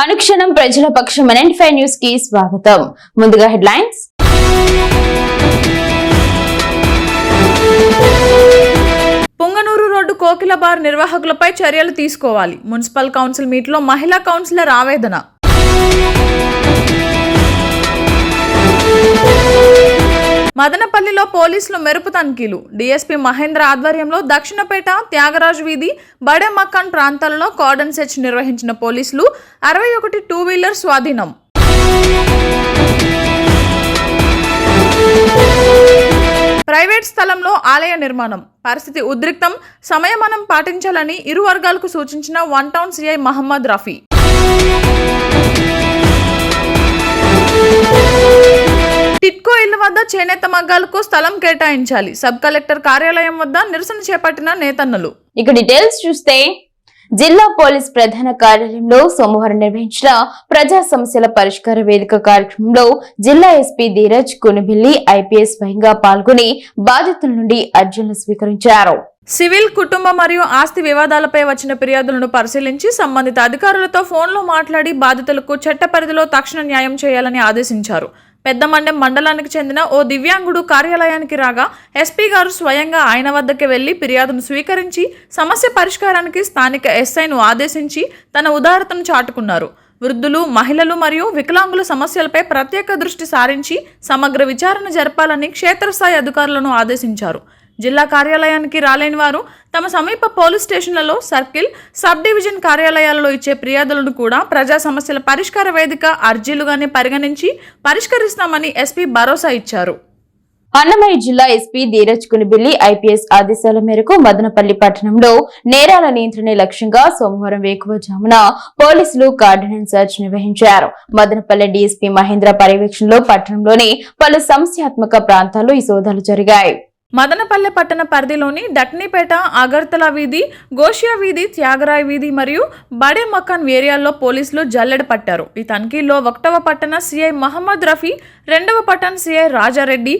అనుక్షణం ప్రజల పక్షం NN5 news కి స్వాగతం. ముందుగా హెడ్లైన్స్. పొంగనూరు రోడ్డు కోకిల బార్ నిర్వాహకులపై చర్యలు తీసుకోవాలి. మున్సిపల్ కౌన్సిల్ మీట్లో మహిళా కౌన్సిలర్ ఆవేదన. మదనపల్లిలో పోలీసులు మెరుపు తనిఖీలు. డీఎస్పీ మహేంద్ర ఆధ్వర్యంలో దక్షిణపేట, త్యాగరాజు వీధి, బడే మక్కాన్ ప్రాంతాలలో కార్డన్ సెర్చ్ నిర్వహించిన పోలీసులు 61 టూ వీలర్ స్వాధీనం. ప్రైవేట్ స్థలంలో ఆలయ నిర్మాణం పరిస్థితి ఉద్రిక్తం. సంయమనం పాటించాలని ఇరు వర్గాలకు సూచించిన one town CI Mohammed Rafi. TIDCO ఇళ్ల వద్ద చేనేత మగ్గాలకు స్థలం కేటాయించాలి. సబ్ కలెక్టర్ కార్యాలయం వద్ద నిరసన చేపట్టిన నేతన్నలు. ఇక డీటెయిల్స్ చూస్తే, జిల్లా పోలీస్ ప్రధాన కార్యాలయంలో సోమవారం నిర్వహించిన ప్రజా సమస్యల పరిష్కార వేదిక కార్యక్రమంలో జిల్లా ఎస్పీ ధీరజ్ కునుబిల్లి IPS స్వయంగా పాల్గొని బాధితుల నుండి అర్జీలను స్వీకరించారు. సివిల్, కుటుంబ మరియు ఆస్తి వివాదాలపై వచ్చిన ఫిర్యాదులను పరిశీలించి సంబంధిత అధికారులతో ఫోన్లో మాట్లాడి బాధితులకు చట్ట పరిధిలో తక్షణ న్యాయం చేయాలని ఆదేశించారు. పెద్దమండెం మండలానికి చెందిన ఓ దివ్యాంగుడు కార్యాలయానికి రాగా ఎస్పీ గారు స్వయంగా ఆయన వద్దకు వెళ్లి ఫిర్యాదును స్వీకరించి సమస్య పరిష్కారానికి స్థానిక SIను ఆదేశించి తన ఉదారతను చాటుకున్నారు. వృద్ధులు, మహిళలు మరియు వికలాంగుల సమస్యలపై ప్రత్యేక దృష్టి సారించి సమగ్ర విచారణ జరపాలని క్షేత్రస్థాయి అధికారులను ఆదేశించారు. జిల్లా కార్యాలయానికి రాలేని వారు తమ సమీప పోలీస్ స్టేషన్లలో, సర్కిల్, సబ్ డివిజన్ కార్యాలయాలలో ఇచ్చే ఫిర్యాదులను కూడా ప్రజా సమస్యల పరిష్కార వేదిక అర్జీలుగానే పరిగణించి పరిష్కరిస్తామని ఎస్పీ భరోసా ఇచ్చారు. అన్నమయ్య జిల్లా ఎస్పీ ధీరజ్ కునుబిల్లి IPS ఆదేశాల మేరకు మదనపల్లి పట్టణంలో నేరాల నియంత్రణ లక్ష్యంగా సోమవారం వేకువజామున పోలీసులు కార్డినెన్స్ సెర్చ్ నిర్వహించారు. మదనపల్లి DSP మహేంద్ర పర్యవేక్షణలో పట్టణంలోని పలు సమస్యాత్మక ప్రాంతాల్లో ఈ సోదాలు జరిగాయి. మదనపల్లె పట్టణ పరిధిలోని డక్నీపేట, అగర్తల వీధి, గోషియా వీధి, త్యాగరాయ్ వీధి మరియు బడే మకాన్ ఏరియాల్లో పోలీసులు జల్లెడ పట్టారు. ఈ తనిఖీల్లో 1వ పట్టణ సిఐ మహమ్మద్ రఫీ, 2వ పట్టణ సిఐ రాజారెడ్డి,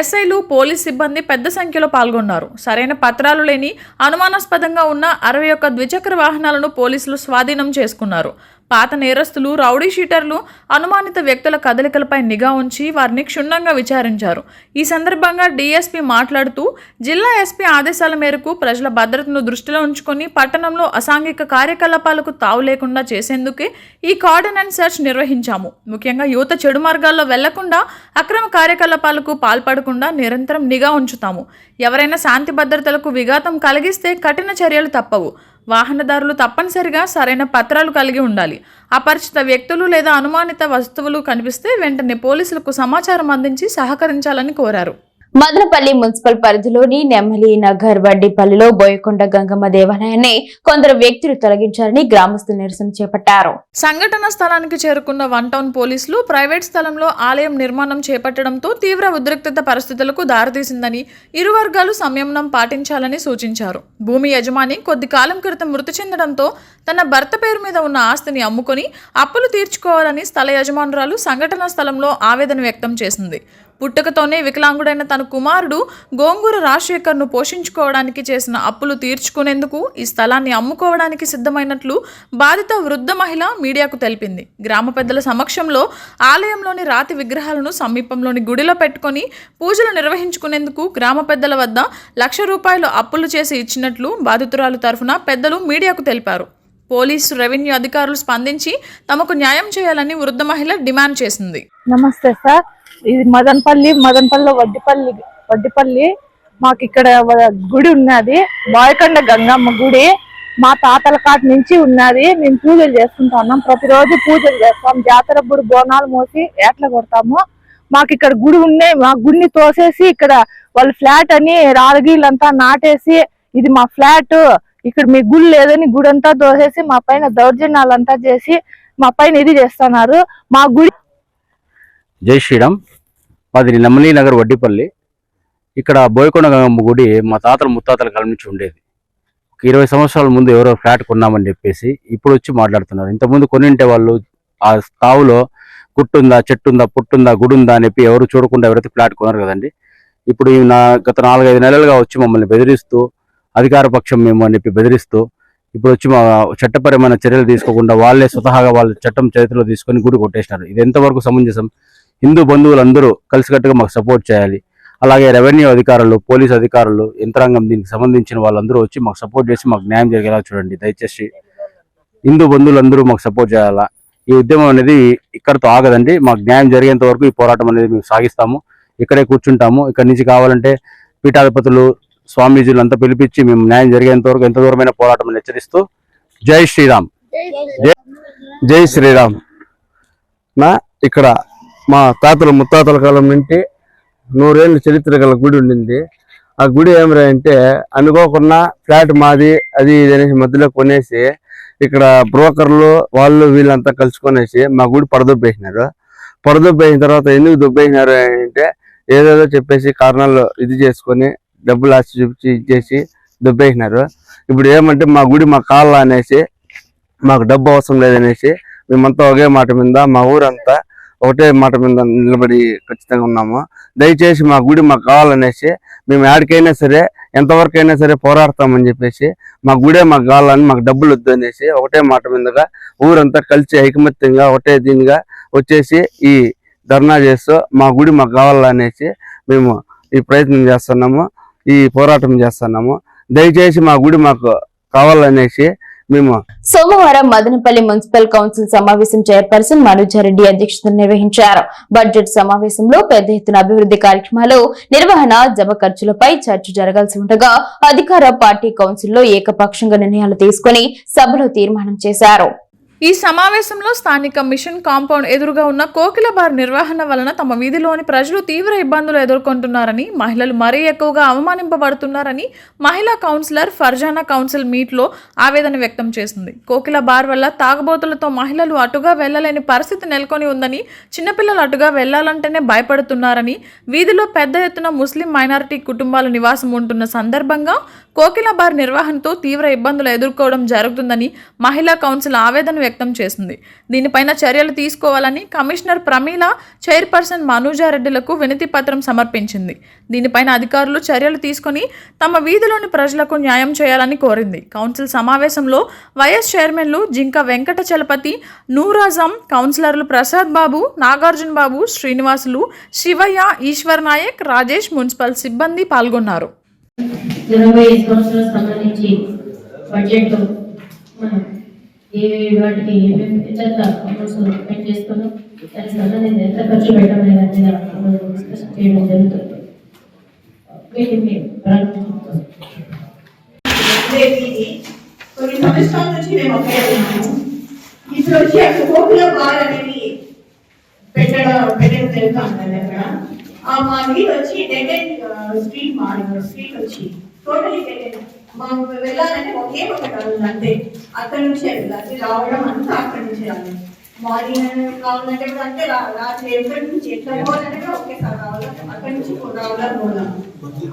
SIలు, పోలీస్ సిబ్బంది పెద్ద సంఖ్యలో పాల్గొన్నారు. సరైన పత్రాలు లేని, అనుమానాస్పదంగా ఉన్న 61 ద్విచక్ర వాహనాలను పోలీసులు స్వాధీనం చేసుకున్నారు. పాత నేరస్తులు, రౌడీ షీటర్లు, అనుమానిత వ్యక్తుల కదలికలపై నిఘా ఉంచి వారిని క్షుణ్ణంగా విచారించారు. ఈ సందర్భంగా DSP మాట్లాడుతూ, జిల్లా SP ఆదేశాల మేరకు ప్రజల భద్రతను దృష్టిలో ఉంచుకొని పట్టణంలో అసాంఘిక కార్యకలాపాలకు తావు లేకుండా చేసేందుకే ఈ కార్డినెన్స్ సెర్చ్ నిర్వహించాము. ముఖ్యంగా యువత చెడు మార్గాల్లో వెళ్లకుండా, అక్రమ కార్యకలాపాలకు పాల్పడకుండా నిరంతరం నిఘా ఉంచుతాము. ఎవరైనా శాంతి భద్రతలకు విఘాతం కలిగిస్తే కఠిన చర్యలు తప్పవు. వాహనదారులు తప్పనిసరిగా సరైన పత్రాలు కలిగి ఉండాలి. అపరిచిత వ్యక్తులు లేదా అనుమానిత వస్తువులు కనిపిస్తే వెంటనే పోలీసులకు సమాచారం అందించి సహకరించాలని కోరారు. మదనపల్లి మున్సిపల్ పరిధిలోని నెమ్మలి నగర్ వడ్డిపల్లిలో బోయకొండ గంగమ్మ దేవాలయాన్ని కొందరు వ్యక్తులు తొలగించారని గ్రామస్తులు నిరసన చేపట్టారు. సంఘటన స్థలానికి చేరుకున్న వన్ టౌన్ పోలీసులు ప్రైవేట్ స్థలంలో ఆలయం నిర్మాణం చేపట్టడంతో తీవ్ర ఉద్రిక్తత పరిస్థితులకు దారితీసిందని, ఇరు వర్గాలు సంయమనం పాటించాలని సూచించారు. భూమి యజమాని కొద్ది కాలం క్రితం మృతి చెందడంతో తన భర్త పేరు మీద ఉన్న ఆస్తిని అమ్ముకొని అప్పులు తీర్చుకోవాలని స్థల యజమానురాలు సంఘటన స్థలంలో ఆవేదన వ్యక్తం చేసింది. పుట్టుకతోనే వికలాంగుడైన తన కుమారుడు గోంగూర రాజశేఖర్ను పోషించుకోవడానికి చేసిన అప్పులు తీర్చుకునేందుకు ఈ స్థలాన్ని అమ్ముకోవడానికి సిద్ధమైనట్లు బాధిత వృద్ధ మహిళ మీడియాకు తెలిపింది. గ్రామ పెద్దల సమక్షంలో ఆలయంలోని రాతి విగ్రహాలను సమీపంలోని గుడిలో పెట్టుకుని పూజలు నిర్వహించుకునేందుకు గ్రామ పెద్దల వద్ద ₹1,00,000 అప్పులు చేసి ఇచ్చినట్లు బాధితురాలు తరఫున పెద్దలు మీడియాకు తెలిపారు. పోలీసు, రెవెన్యూ అధికారులు స్పందించి తమకు న్యాయం చేయాలని వృద్ధ మహిళ డిమాండ్ చేసింది. నమస్తే సార్, ఇది మదనపల్లిలో వడ్డిపల్లి మాకు ఇక్కడ గుడి ఉన్నది. బోయకొండ గంగమ్మ గుడి మా తాతల కాటి నుంచి ఉన్నది. మేము పూజలు చేసుకుంటున్నాం, ప్రతిరోజు పూజలు చేస్తాం. జాతరప్పుడు బోనాలు మోసి ఏట్ల కొడతాము. మాకు ఇక్కడ గుడి ఉన్నాయి. మా గుడిని తోసేసి ఇక్కడ వాళ్ళు ఫ్లాట్ అని రాళ్ళగీళ్ళంతా నాటేసి, ఇది మా ఫ్లాట్, ఇక్కడ మీ గుడి లేదని గుడి అంతా దోసేసి మా పైన దౌర్జన్యాలంతా చేసి మా పైన ఇది చేస్తున్నారు. మా గుడి జై శ్రీరామ్. మాది నెమ్మలి నగర్ వడ్డిపల్లి. ఇక్కడ బోయకొండ గంగమ్మ గుడి మా తాతల ముత్తాతల కాలం నుంచి ఉండేది. 20 సంవత్సరాల ముందు ఎవరో ఫ్లాట్ కొన్నామని చెప్పేసి ఇప్పుడు వచ్చి మాట్లాడుతున్నారు. ఇంతకుముందు కొనింటే వాళ్ళు ఆ తావులో గుట్టుందా, చెట్టుందా, పుట్టుందా, గుడుందా అని చెప్పి ఎవరు చూడకుండా ఎవరైతే ఫ్లాట్ కొన్నారు కదండి, ఇప్పుడు గత 4-5 నెలలుగా వచ్చి మమ్మల్ని బెదిరిస్తూ, అధికార పక్షం మేము అని చెప్పి బెదిరిస్తూ ఇప్పుడు వచ్చి మా చట్టపరమైన చర్యలు తీసుకోకుండా వాళ్ళే స్వతహాగా వాళ్ళ చట్టం చేతిలో తీసుకొని గుడి కొట్టేసినారు. ఇది ఎంతవరకు సమంజసం? హిందూ బంధువులందరూ కలిసికట్టుగా మాకు సపోర్ట్ చేయాలి. అలాగే రెవెన్యూ అధికారులు, పోలీస్ అధికారులు, యంత్రాంగం, దీనికి సంబంధించిన వాళ్ళందరూ వచ్చి మాకు సపోర్ట్ చేసి మాకు న్యాయం జరిగేలా చూడండి. దయచేసి హిందూ బంధువులందరూ మాకు సపోర్ట్ చేయాలా. ఈ ఉద్యమం అనేది ఇక్కడితో ఆగదండి. మాకు న్యాయం జరిగేంత వరకు ఈ పోరాటం అనేది మేము సాగిస్తాము. ఇక్కడే కూర్చుంటాము. ఇక్కడి నుంచి కావాలంటే పీఠాధిపతులు, స్వామీజీలు అంతా పిలిపించి మేము న్యాయం జరిగేంత వరకు ఎంత దూరమైన పోరాటం హెచ్చరిస్తూ జై శ్రీరామ్. జై శ్రీరామ్. ఇక్కడ మా తాతల ముత్తాతల కాలం నుండి 100 ఏళ్ళ చరిత్ర గల గుడి ఉండింది. ఆ గుడి ఏమిరా అంటే అనుకోకుండా ఫ్లాట్ మాది అది ఇది అనేసి మధ్యలో కొనేసి ఇక్కడ బ్రోకర్లు వాళ్ళు వీళ్ళంతా కలుసుకొనేసి మా గుడి పడదొబ్బేసినారు. పడదొబ్బేసిన తర్వాత ఎందుకు దొబ్బేసినారు అంటే ఏదేదో చెప్పేసి కారణాలు ఇది చేసుకొని డబ్బులు ఆశ చూపించి ఇచ్చేసి దొబ్బేసినారు. ఇప్పుడు ఏమంటే మా గుడి మాకు కావాలా అనేసి, మాకు డబ్బు అవసరం లేదనేసి మేమంతా ఒకే మాట మీద, మా ఊరంతా ఒకటే మాట మీద నిలబడి ఖచ్చితంగా ఉన్నాము. దయచేసి మా గుడి మాకు కావాలనేసి మేము ఎక్కడికైనా సరే, ఎంతవరకు అయినా సరే పోరాడతామని చెప్పేసి, మా గుడే మాకు కావాలని, మాకు డబ్బులు వద్దు అనేసి ఒకటే మాట మీదగా ఊరంతా కలిసి ఐకమత్యంగా ఒకటే దీనిగా వచ్చేసి ఈ ధర్నా చేస్తూ మా గుడి మాకు కావాలనేసి మేము ఈ ప్రయత్నం చేస్తున్నాము, ఈ పోరాటం చేస్తున్నాము. దయచేసి మా గుడి మాకు కావాలనేసి మేము సోమవారం మదనపల్లి మున్సిపల్ కౌన్సిల్ సమావేశం చైర్పర్సన్ మనోజారెడ్డి అధ్యక్షతన నిర్వహించారు. బడ్జెట్ సమావేశంలో పెద్ద ఎత్తున అభివృద్ధి కార్యక్రమాలు నిర్వహణ, జమ ఖర్చులపై చర్చ జరగాల్సి ఉండగా అధికార పార్టీ కౌన్సిల్లో ఏకపక్షంగా నిర్ణయాలు తీసుకుని సభలో తీర్మానం చేశారు. ఈ సమావేశంలో స్థానిక మిషన్ కాంపౌండ్ ఎదురుగా ఉన్న కోకిల బార్ నిర్వహణ వలన తమ వీధిలోని ప్రజలు తీవ్ర ఇబ్బందులు ఎదుర్కొంటున్నారని, మహిళలు మరీ ఎక్కువగా అవమానింపబడుతున్నారని మహిళా కౌన్సిలర్ ఫర్జానా కౌన్సిల్ మీట్లో ఆవేదన వ్యక్తం చేసింది. కోకిల బార్ వల్ల తాగుబోతులతో మహిళలు అటుగా వెళ్లలేని పరిస్థితి నెలకొని ఉందని, చిన్నపిల్లలు అటుగా వెళ్లాలంటేనే భయపడుతున్నారని, వీధిలో పెద్ద ఎత్తున ముస్లిం మైనారిటీ కుటుంబాలు నివాసం ఉంటున్న సందర్భంగా కోకిల బార్ నిర్వహణతో తీవ్ర ఇబ్బందులు ఎదుర్కోవడం జరుగుతుందని మహిళా కౌన్సిల్ ఆవేదన వ్యక్తం చేసింది. దీనిపైన చర్యలు తీసుకోవాలని కమిషనర్ ప్రమీల, చైర్పర్సన్ మనోజారెడ్డిలకు వినతి పత్రం సమర్పించింది. దీనిపైన అధికారులు చర్యలు తీసుకుని తమ వీధిలోని ప్రజలకు న్యాయం చేయాలని కోరింది. కౌన్సిల్ సమావేశంలో వైఎస్ చైర్మన్లు జింక వెంకట చలపతి, నూరాజం, కౌన్సిలర్లు ప్రసాద్ బాబు, నాగార్జున బాబు, శ్రీనివాసులు, శివయ్య, ఈశ్వర్ నాయక్, రాజేష్, మున్సిపల్ సిబ్బంది పాల్గొన్నారు. 25 సంవత్సరాలకు సంబంధించి బడ్జెట్ మనం ఏ వాటికి ఎంత అమౌంట్స్ స్పెండ్ చేస్తున్నాం, దానికి సంబంధించి ఎంత ఖర్చు పెట్టామనే దాని మీద డిస్కషన్ చేయడం జరుగుతుంది. కొన్ని సంవత్సరాల నుంచి మేము అక్కడే ఉన్నాము. ఇప్పుడు వచ్చి అక్కడ కోకిల బార్ అనేది పెట్టడం జరుగుతూ ఉంటుంది. అక్కడ మా వీధి వచ్చి డెడ్ ఎండ్ స్ట్రీట్ వచ్చి టోటలీ డెడ్ ఎండ్. మనం వెళ్ళాలంటే ఒకే ఒకటి ఉంది అంతే. అక్కడి నుంచే వెళ్ళాలి, రావడం అంతా అక్కడి నుంచే రావాలి. మార్నింగ్ కావాలంటే కూడా అంటే రాత్రి ఎక్కడి నుంచి ఎట్లా పోవాలంటే కూడా ఒకేసారి రావాలి, అక్కడి నుంచి రావాలా.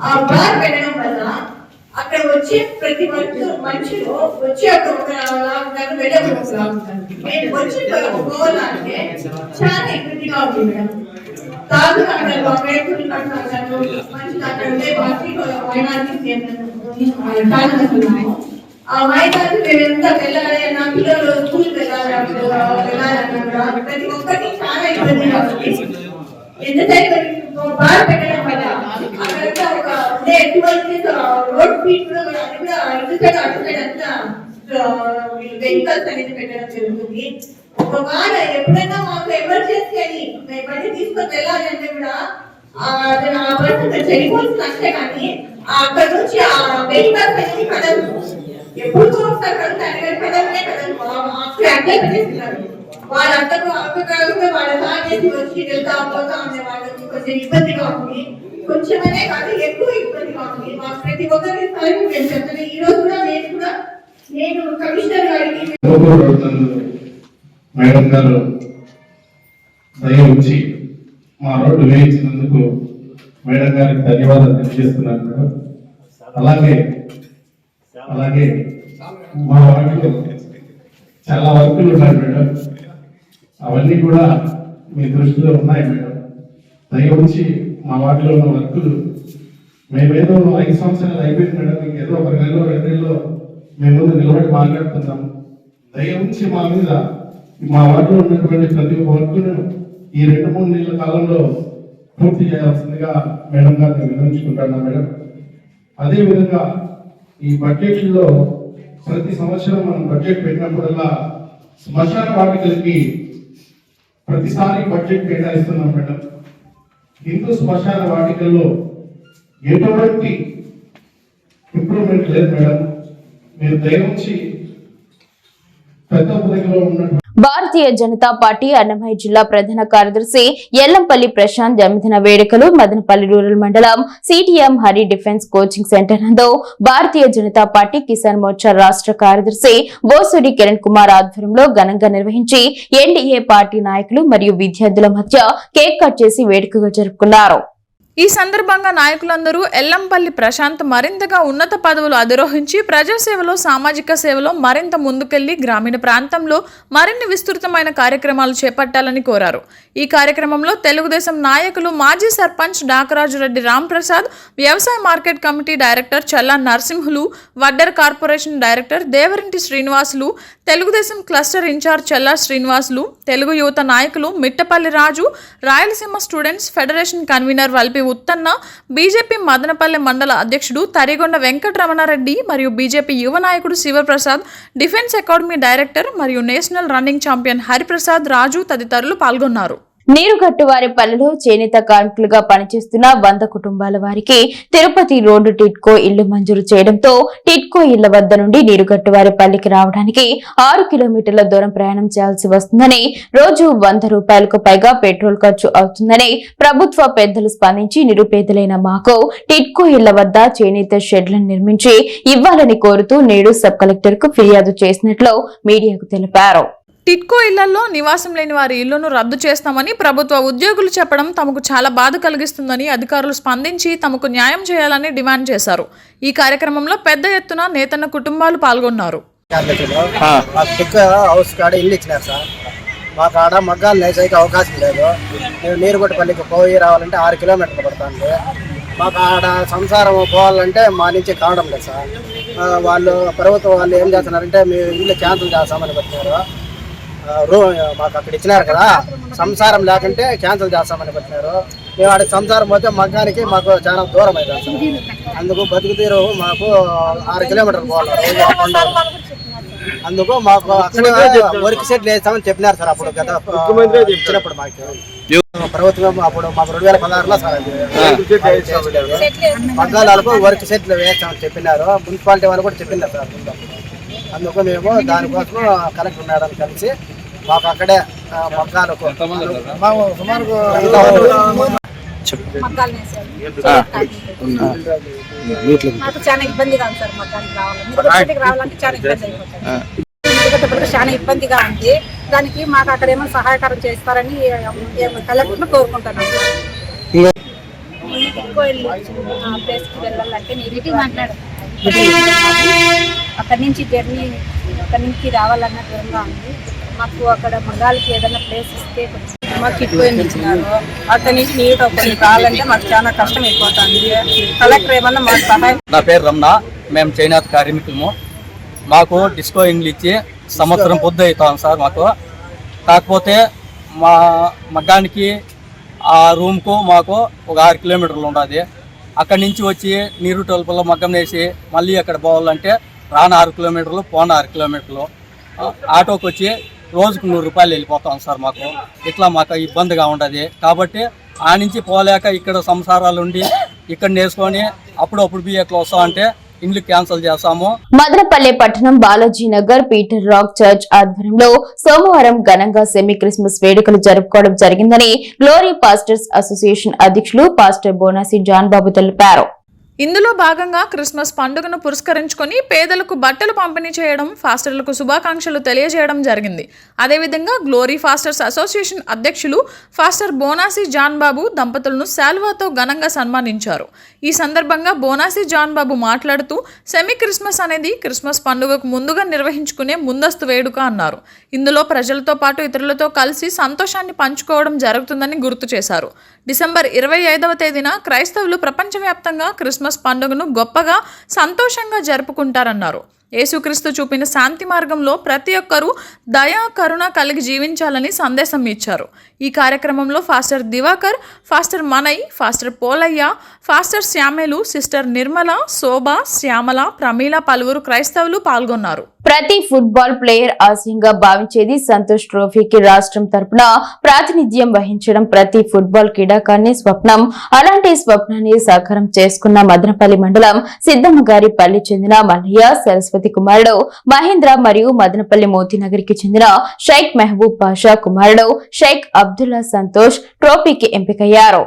ఆ బార్ పెట్టడం వల్ల అక్కడ వచ్చే ప్రతి మనుషులు వచ్చి అక్కడ ఒకలా ఉంటారు, వెళ్ళే ఒకలా ఉంటారు. మేము వచ్చి పోవాలంటే చాలా ఇబ్బందిగా ఉంది మేడం. తాగు అంటారు, అక్కడ అంటారు, మనుషులు అక్కడ ఉండే పార్టీ ఆ మైదానికి మేము ఎంత వెళ్ళాలి అన్న, పిల్లలు స్కూల్ వెళ్ళాలన్నా ప్రతి ఒక్కరికి చాలా ఇబ్బందిగా ఉంది. ఎందుకంటే బాగా పెట్టడం వల్ల అక్కడంతా ఒక ఎటువంటి రోడ్ ఫీట్ అది కూడా అటు సైడ్ అంతా వెహికల్స్ అనేది పెట్టడం జరుగుతుంది. ఒక వార ఎప్పుడైనా మాకు ఎమర్జెన్సీ అని మేము బండి తీసుకొని వెళ్ళాలి అంటే కూడా ఆ పర్సన్ చెడిపోతుంది అంతే. కానీ అక్కడ నుంచి ఆ వెహికల్స్ అనేది కదలు, ఎప్పుడు చూస్తారు కదలనే కదలు, అట్లే పెట్టేస్తున్నారు. వాళ్ళంతకు అక్కగా వాళ్ళ తాగేసి వచ్చి వెళ్తా పోతా ఉండే వాళ్ళకి కొంచెం ఇబ్బందిగా ఉంది. కొంచెమనే కాదు, ఎక్కువ ఇబ్బందిగా ఉంది. మాకు ప్రతి ఒక్కరి స్థాయికి మేము చెప్తాను. ఈ రోజు కూడా నేను కమిషనర్ గారికి మేడం గారు దయ ఉంచి మా రోడ్డు వేయించినందుకు మేడం గారికి ధన్యవాదాలు తెలియజేస్తున్నాను మేడం. అలాగే మా వాటిలో చాలా వర్కులు ఉన్నాయి మేడం, అవన్నీ కూడా మీ దృష్టిలో ఉన్నాయి మేడం. దయ ఉంచి మా వాటిలో ఉన్న వర్కులు మేమేదో 5 సంవత్సరాలు అయిపోయింది మేడం, ఇంకేదో 1 నెలలో 2 నెలలో మేము ముందు నిలబడి మాట్లాడుతున్నాం. దయ ఉంచి మా మీద మా వార్డులో ఉన్నటువంటి ప్రతి ఒక్క వర్కును ఈ 2-3 నెలల కాలంలో పూర్తి చేయాల్సిందిగా మేడం గారిని విన్నవించుకుంటున్నాను మేడం. అదేవిధంగా ఈ బడ్జెట్లో ప్రతి సంవత్సరం మనం బడ్జెట్ పెట్టినప్పుడల్లా శ్మశాన వాటికలకి ప్రతిసారి బడ్జెట్ కేటాయిస్తున్నాం మేడం. హిందూ శ్మశాన వాటికల్లో ఎటువంటి ఇంప్రూవ్మెంట్ లేదు మేడం. మీరు దయవుంచి పెద్ద ఉదయంలో ఉన్నటువంటి భారతీయ జనతా పార్టీ అన్నమయ్య జిల్లా ప్రధాన కార్యదర్శి ఎల్లంపల్లి ప్రశాంత్ జన్మదిన వేడుకలు మదనపల్లి రూరల్ మండలం CTM Hari defence coaching centre నందు భారతీయ జనతా పార్టీ కిసాన్ మోర్చా రాష్ట్ర కార్యదర్శి బోసూరి కిరణ్ కుమార్ ఆధ్వర్యంలో ఘనంగా నిర్వహించి ఎన్డీఏ పార్టీ నాయకులు మరియు విద్యార్థుల మధ్య కేక్ కట్ చేసి వేడుకగా జరుపుకున్నారు. ఈ సందర్భంగా నాయకులందరూ ఎల్లంపల్లి ప్రశాంత్ మరింతగా ఉన్నత పదవులు అధిరోహించి ప్రజాసేవలో సామాజిక సేవలో మరింత ముందుకెళ్లి గ్రామీణ ప్రాంతంలో మరిన్ని విస్తృతమైన కార్యక్రమాలు చేపట్టాలని కోరారు. ఈ కార్యక్రమంలో తెలుగుదేశం నాయకులు మాజీ సర్పంచ్ డాకరాజురెడ్డి రాంప్రసాద్, వ్యవసాయ market committee director Challa Narasimhulu, Vaddar corporation director Devarinti Srinivasulu, Telugudesam cluster incharge Challa Srinivasulu, Telugu Yuvatha నాయకులు Mittapalli Raju, Rayalaseema students federation convener Valpi Uttanna, BJP Madanapalle mandal అధ్యక్షుడు తరిగొండ వెంకటరమణారెడ్డి మరియు బీజేపీ యువ నాయకుడు శివప్రసాద్, డిఫెన్స్ అకాడమీ డైరెక్టర్ మరియు national running champion Hariprasad Raju తదితరులు పాల్గొన్నారు. నీరుగట్టువారిపల్లెలో చేనేత కార్మికులుగా పనిచేస్తున్న 100 కుటుంబాల వారికి తిరుపతి రోడ్డు టిట్కో ఇల్లు మంజూరు చేయడంతో టిట్కో ఇళ్ల వద్ద నుండి నీరుగట్టువారిపల్లికి రావడానికి 6 కిలోమీటర్ల దూరం ప్రయాణం చేయాల్సి వస్తుందని, రోజు 100 రూపాయలకు పైగా పెట్రోల్ ఖర్చు అవుతుందని ప్రభుత్వ పెద్దలు స్పందించి నిరుపేదలైన మాకు టిట్కో ఇళ్ల వద్ద చేనేత షెడ్లను నిర్మించి ఇవ్వాలని కోరుతూ నేడు సబ్ కలెక్టర్ కు ఫిర్యాదు చేసినట్లు మీడియాకు తెలిపారు. టిట్కో ఇళ్లలో నివాసం లేని వారి ఇళ్లను రద్దు చేస్తామని ప్రభుత్వ ఉద్యోగులు చెప్పడం తమకు చాలా బాధ కలిగిస్తుందని అధికారులు స్పందించి తమకు న్యాయం చేయాలని డిమాండ్ చేశారు. ఈ కార్యక్రమంలో పెద్ద ఎత్తున నేతన్న కుటుంబాలు పాల్గొన్నారు. హౌస్ కాడ ఇల్లు ఇచ్చినారు సార్. మా కాడ మగ్గాలు నేసేకి అవకాశం లేదు. నీరుగొట్టపల్లికి పోయి రావాలంటే 6 కిలోమీటర్లు పడుతుంది. మా కాడ సంసారం పోవాలంటే మా నుంచి కావడం లేదు సార్. వాళ్ళు ప్రభుత్వం వాళ్ళు ఏం చేస్తున్నారంటే మీ ఇల్లు క్యాన్సిల్ చేస్తామని పెట్టినారు. మాకు అక్కడ ఇచ్చినారు కదా, సంసారం లేకుంటే క్యాన్సిల్ చేస్తామని పెట్టినారు. మేము అక్కడ సంసారం పోతే మగ్గానికి మాకు చాలా దూరం అవుతుంది. అందుకు బతుకు తీరు మాకు 6 కిలోమీటర్లు పోవాలి. అందుకు మాకు అక్కడ వర్క్ సెట్లు వేస్తామని చెప్పినారు సార్. అప్పుడు గత ఇచ్చినప్పుడు మాకు ప్రభుత్వం అప్పుడు మాకు 2016లో సార్ మగ్గాలకు వర్క్ సెట్లు వేస్తామని చెప్పినారు. మున్సిపాలిటీ వాళ్ళు కూడా చెప్పినారు సార్. అందుకు మేము దానికోసం కలెక్టర్ మేడం కలిసి మాకు అక్కడే మగ్గాలకు సుమారు నాకు చాలా ఇబ్బందిగా ఉంది సార్. మగ్గానికి రావాలంటే చాలా ఇబ్బంది అయిపోతుంది. చాలా ఇబ్బందిగా ఉంది. దానికి మాకు అక్కడ ఏమైనా సహాయకారం చేస్తారని కలెక్టర్ను కోరుకుంటున్నాను. ప్లేస్కి వెళ్ళాలంటే నీటి మాట్లాడు అక్కడి నుంచి జర్నీ అక్కడి నుంచి రావాలన్న దూరంగా ఉంది. మాకు అక్కడ మగాళ్ళకి ఏదైనా ప్లేస్ ఇస్తే మాకు ఇటుపోయి ఇచ్చినారు. అక్కడి నుంచి నీరు కొన్ని కావాలంటే మాకు చాలా కష్టం అయిపోతుంది. కలెక్టర్ ఏమన్నా మాకు సహాయం. నా పేరు రమణ, మేము చేనేత కార్మికులము. మాకు డిస్కో ఇండ్లు ఇచ్చి సంవత్సరం పొద్దు అవుతాం సార్. మాకు కాకపోతే మా మగ్గానికి ఆ రూమ్కు మాకు ఒక 6 కిలోమీటర్లు ఉంటుంది. అక్కడి నుంచి వచ్చి నీరు టొల్పలో మగ్గం వేసి మళ్ళీ అక్కడ పోవాలంటే రాను 6 కిలోమీటర్లు, పోను 6 కిలోమీటర్లు. ఆటోకి వచ్చి రోజుకు 100 రూపాయలు వెళ్ళిపోతాం సార్. మాకు ఇట్లా మాకు ఇబ్బందిగా ఉంటుంది. కాబట్టి ఆ నుంచి పోలేక ఇక్కడ సంసారాలు ఉండి ఇక్కడ నేర్చుకొని అప్పుడప్పుడు ఎట్లా వస్తామంటే ఇండ్లు క్యాన్సిల్ చేస్తాము. మదనపల్లె పట్టణం Balaji Nagar Peter rock church ఆధ్వర్యంలో సోమవారం ఘనంగా సెమీ క్రిస్మస్ వేడుకలు జరుపుకోవడం జరిగిందని గ్లోరీ పాస్టర్స్ అసోసియేషన్ అధ్యక్షులు పాస్టర్ బోనాసి జాన్ బాబు తెలిపారు. ఇందులో భాగంగా క్రిస్మస్ పండుగను పురస్కరించుకొని పేదలకు బట్టలు పంపిణీ చేయడం, ఫాస్టర్లకు శుభాకాంక్షలు తెలియజేయడం జరిగింది. అదేవిధంగా గ్లోరీ ఫాస్టర్స్ అసోసియేషన్ అధ్యక్షులు ఫాస్టర్ బోనాసి జాన్ బాబు దంపతులను శాల్వాతో ఘనంగా సన్మానించారు. ఈ సందర్భంగా బోనాసి జాన్ బాబు మాట్లాడుతూ సెమీ క్రిస్మస్ అనేది క్రిస్మస్ పండుగకు ముందుగా నిర్వహించుకునే ముందస్తు వేడుక అన్నారు. ఇందులో ప్రజలతో పాటు ఇతరులతో కలిసి సంతోషాన్ని పంచుకోవడం జరుగుతుందని గుర్తు చేశారు. డిసెంబర్ 25వ తేదీన క్రైస్తవులు ప్రపంచవ్యాప్తంగా క్రిస్మస్ పండుగను గొప్పగా సంతోషంగా జరుపుకుంటారన్నారు. యేసుక్రీస్తు చూపిన శాంతి మార్గంలో ప్రతి ఒక్కరూ దయ కరుణ కలిగి జీవించాలని సందేశం ఇచ్చారు. ఈ కార్యక్రమంలో pastor Divakar, pastor Manay, pastor Polayya, pastor Shyamelu, sister Nirmala, Shobha, Shyamala, Pramila పలువురు క్రైస్తవులు పాల్గొన్నారు. ప్రతి ఫుట్బాల్ ప్లేయర్ ఆశయంగా భావించేది సంతోష్ ట్రోఫీకి రాష్ట్రం తరపున ప్రాతినిధ్యం వహించడం ప్రతి ఫుట్బాల్ క్రీడాకారిణి స్వప్నం. అలాంటి స్వప్నాన్ని సాకారం చేసుకున్న మదనపల్లి మండలం సిద్దమ్మగారి పల్లి చెందిన మల్లయ్య, సరస్వతి కుమారుడు మహేంద్ర మరియు మదనపల్లి మోతీనగర్కి చెందిన షైక్ మెహబూబ్ పాషా కుమారుడు షైక్ అబ్దుల్లా సంతోష్ ట్రోఫీకి ఎంపికయ్యారు.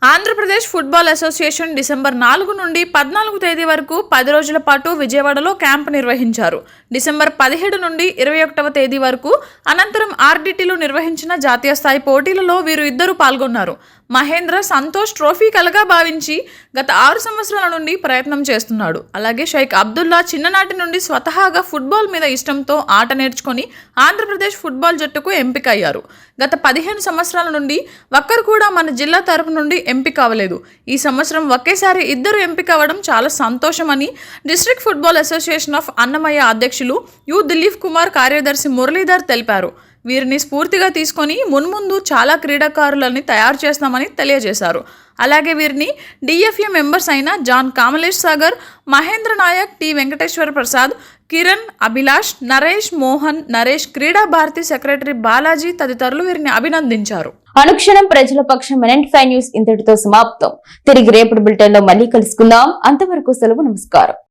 ఆంధ్రప్రదేశ్ ఫుట్బాల్ అసోసియేషన్ డిసెంబర్ 4 నుండి 14 తేదీ వరకు 10 రోజుల పాటు విజయవాడలో క్యాంపు నిర్వహించారు. డిసెంబర్ 17 నుండి 21వ తేదీ వరకు అనంతరం ఆర్డిటిలో నిర్వహించిన జాతీయ స్థాయి పోటీలలో వీరు ఇద్దరు పాల్గొన్నారు. మహేంద్ర సంతోష్ ట్రోఫీ కలగా భావించి గత 6 సంవత్సరాల నుండి ప్రయత్నం చేస్తున్నాడు. అలాగే షైక్ అబ్దుల్లా చిన్ననాటి నుండి స్వతహాగా ఫుట్బాల్ మీద ఇష్టంతో ఆట నేర్చుకొని ఆంధ్రప్రదేశ్ ఫుట్బాల్ జట్టుకు ఎంపిక అయ్యారు. గత 15 సంవత్సరాల నుండి ఒక్కరు కూడా మన జిల్లా తరపు నుండి ఎంపిక అవ్వలేదు. ఈ సంవత్సరం ఒకేసారి ఇద్దరు ఎంపిక అవ్వడం చాలా సంతోషమని district football association of Annamayya అధ్యక్షులు యు దిలీప్ కుమార్, కార్యదర్శి మురళీధర్ తెలిపారు. వీరిని స్ఫూర్తిగా తీసుకొని మున్ముందు చాలా క్రీడాకారులని తయారు చేస్తామని తెలియజేశారు. అలాగే వీరిని డిఎఫ్ఏ మెంబర్స్ అయిన జాన్ కామలేష్ సాగర్, మహేంద్ర నాయక్, టి వెంకటేశ్వర ప్రసాద్, కిరణ్, అభిలాష్, నరేష్, మోహన్, నరేష్, క్రీడా భారతి సెక్రటరీ బాలాజీ తదితరులు వీరిని అభినందించారు. అనుక్షణం ప్రజల పక్షం NN5 న్యూస్ ఇంతటితో సమాప్తం. తిరిగి రేపటి బులెటిన్ లో మళ్ళీ కలుసుకుందాం. అంతవరకు సెలవు. నమస్కారం.